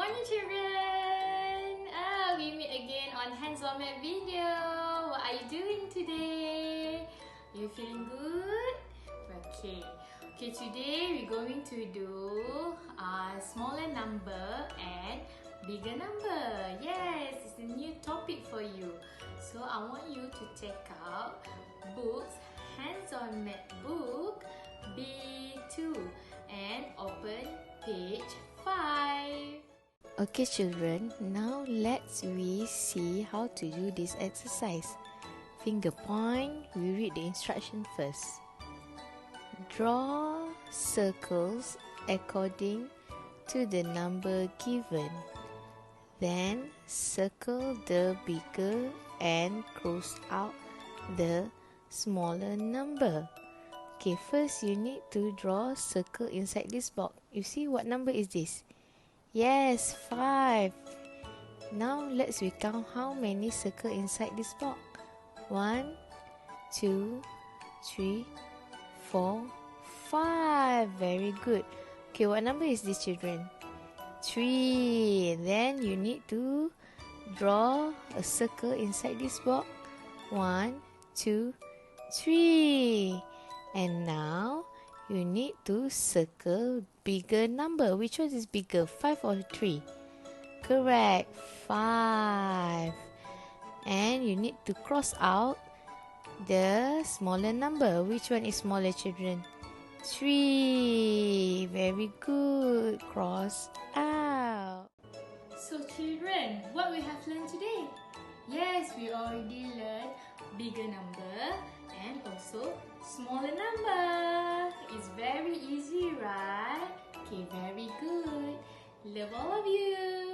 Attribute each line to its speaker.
Speaker 1: morning, children! We meet again on hands-on math video. What are you doing today? You feeling good? Okay. Today we're going to do a smaller number and bigger number. Yes, it's a new topic for you. So I want you to check out books, hands-on math book B2 and open page 5.
Speaker 2: Okay children, now let's see how to do this exercise. Finger point, we read the instruction first. Draw circles according to the number given. Then circle the bigger and cross out the smaller number. Okay, first you need to draw a circle inside this box. You see what number is this? Yes, 5. Now let's recount how many circles inside this box. 1, 2, 3, 4, 5. Very good. Okay, what number is this, children? 3. Then you need to draw a circle inside this box. 1, 2, 3. And now you need to circle bigger number. Which one is bigger, 5 or 3? Correct, 5. And you need to cross out the smaller number. Which one is smaller, children? 3. Very good. Cross out.
Speaker 1: So children, what we have learned today? Yes, we already learned bigger number and also smaller number. It's very easy, right? Okay, very good. Love all of you.